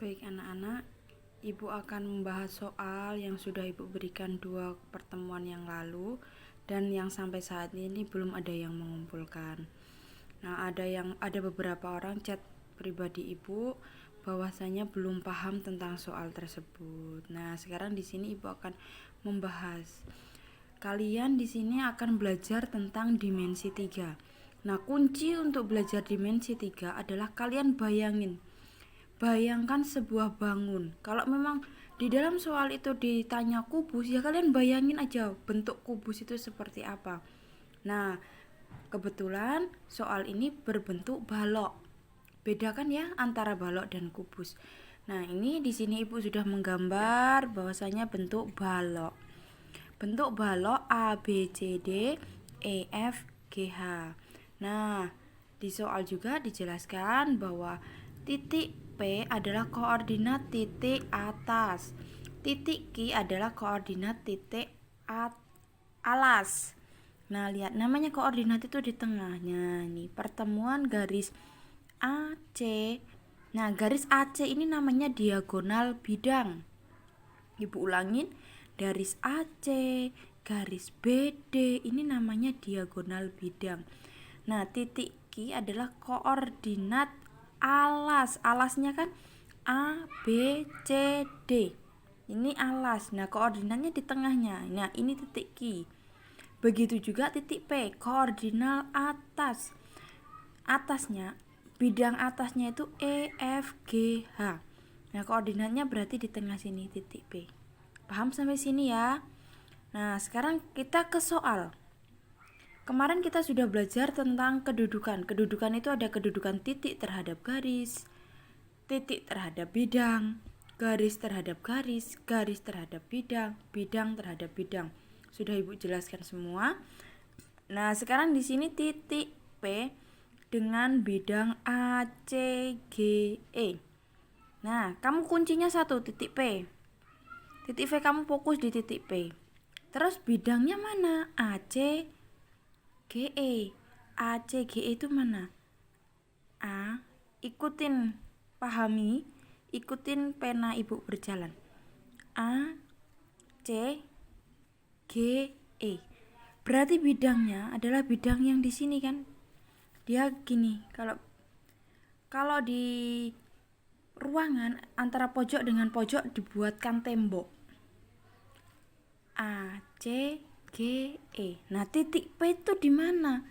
Baik anak-anak, Ibu akan membahas soal yang sudah Ibu berikan 2 pertemuan yang lalu dan yang sampai saat ini belum ada yang mengumpulkan. Nah, ada beberapa orang chat pribadi Ibu bahwasanya belum paham tentang soal tersebut. Nah, sekarang di sini Ibu akan membahas. Kalian di sini akan belajar tentang dimensi 3. Nah, kunci untuk belajar dimensi 3 adalah kalian bayangkan sebuah bangun. Kalau memang di dalam soal itu ditanya kubus, ya kalian bayangin aja bentuk kubus itu seperti apa. Nah, kebetulan soal ini berbentuk balok. Bedakan ya antara balok dan kubus. Nah, ini di sini Ibu sudah menggambar bahwasanya bentuk balok. Bentuk balok A, B, C, D, E, F, G, H. Nah, di soal juga dijelaskan bahwa titik P adalah koordinat titik atas. Titik Q adalah koordinat titik alas. Nah, lihat namanya koordinat itu di tengahnya. Nih, pertemuan garis AC. Nah, garis AC ini namanya diagonal bidang. Ibu ulangin, garis AC, garis BD ini namanya diagonal bidang. Nah, titik Q adalah koordinat alas. Alasnya kan A, B, C, D. Ini alas. Nah, koordinatnya di tengahnya. Nah, ini titik Q. Begitu juga titik P, koordinat atas. Atasnya, bidang atasnya itu E, F, G, H. Nah, koordinatnya berarti di tengah sini titik P. Paham sampai sini ya? Nah, sekarang kita ke soal. Kemarin kita sudah belajar tentang kedudukan. Kedudukan itu ada kedudukan titik terhadap garis, titik terhadap bidang, garis terhadap garis, garis terhadap bidang, bidang terhadap bidang. Sudah Ibu jelaskan semua. Nah, sekarang di sini titik P dengan bidang A, C, G, E. Nah, kamu kuncinya satu, titik P. Titik V kamu fokus di titik P. Terus bidangnya mana? A, C, G, E. A, C, G, E itu mana? A, ikutin, pahami, ikutin pena Ibu berjalan. A, C, G, E. Berarti bidangnya adalah bidang yang di sini kan? Dia gini, kalau di ruangan antara pojok dengan pojok dibuatkan tembok. A, C, G, E. Nah, titik P itu di mana?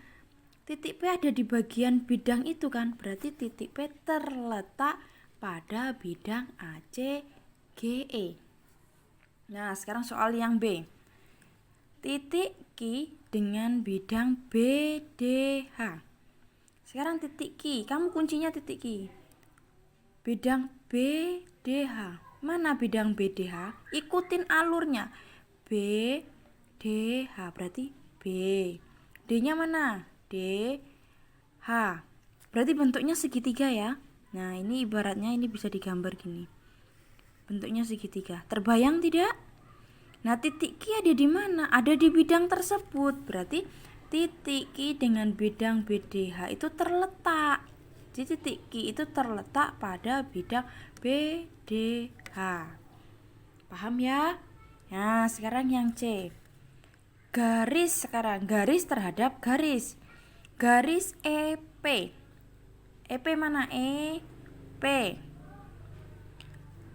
Titik P ada di bagian bidang itu kan? Berarti titik P terletak pada bidang A, C, G, E. Nah, sekarang soal yang B. Titik Q dengan bidang B, D, H. Sekarang titik Q, kamu kuncinya titik Q. Bidang B, D, H. Mana bidang B, D, H? Ikutin alurnya. B, D, H berarti B. D-nya mana? D, H. Berarti bentuknya segitiga ya. Nah, ini ibaratnya ini bisa digambar gini. Bentuknya segitiga. Terbayang tidak? Nah, titik Q ada di mana? Ada di bidang tersebut. Berarti titik Q dengan bidang BDH itu terletak. Jadi titik Q itu terletak pada bidang BDH. Paham ya? Nah, sekarang yang C. Garis terhadap garis. Garis EP. EP mana? EP.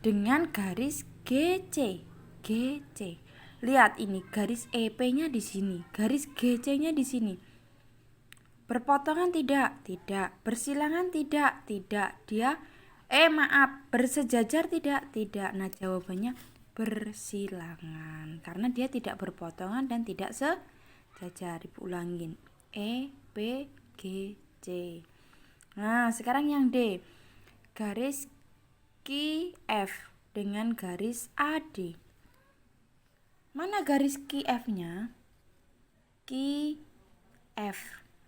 Dengan garis GC. GC. Lihat ini garis EP-nya di sini, garis GC-nya di sini. Berpotongan tidak? Tidak. Bersilangan tidak? Tidak. Bersejajar tidak? Tidak. Nah, jawabannya bersilangan karena dia tidak berpotongan dan tidak sejajar. Ibu ulangin. E, P, G, C. Nah, sekarang yang D. Garis QF dengan garis AD. Mana garis QF-nya? QF.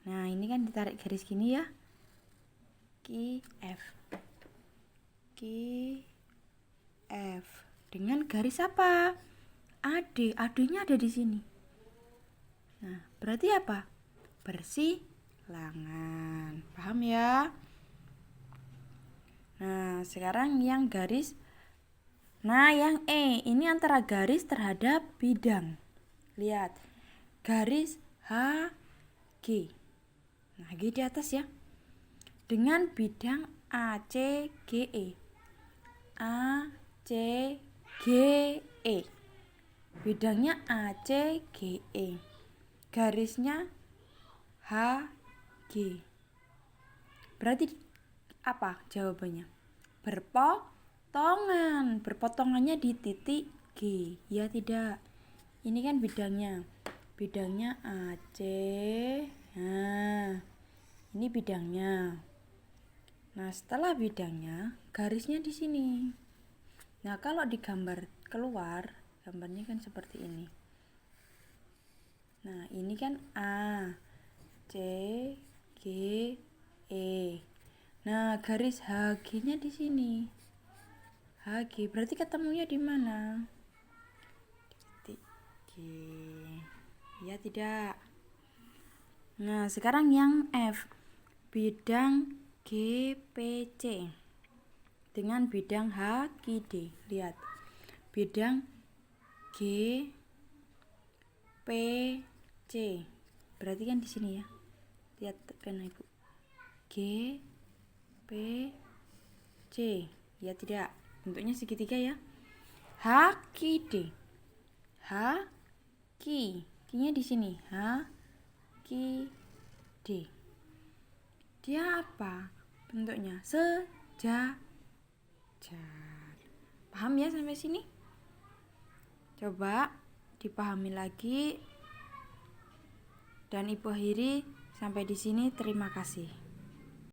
Nah, ini kan ditarik garis gini ya. QF. QF dengan garis apa? AD. AD-nya ada di sini. Nah, berarti apa? Bersilangan. Paham ya? Nah, sekarang yang garis. Nah, yang E ini antara garis terhadap bidang. Lihat, garis HG. Nah, G di atas ya. Dengan bidang ACGE. ACGE. Bidangnya ACGE. Garisnya HG. Berarti apa jawabannya? Berpotongan. Berpotongannya di titik G. Ya tidak? Ini kan bidangnya. Bidangnya AC. Nah, ini bidangnya. Nah, setelah bidangnya, garisnya di sini. Nah, kalau digambar keluar, gambarnya kan seperti ini. Nah, ini kan A, C, G, E. Nah, garis HG-nya di sini. HG berarti ketemunya di mana? Titik G. Ya tidak. Nah, sekarang yang F. Bidang GPC dengan bidang HGD. Lihat. Bidang GPC. Berarti kan di sini ya. Lihat pena Ibu. GPC. Ya tidak. Bentuknya segitiga ya. HGD. Q-nya di sini. HGD. Dia apa? Bentuknya sejajar. Paham ya sampai sini? Coba dipahami lagi. Dan Ibu akhiri sampai di sini. Terima kasih.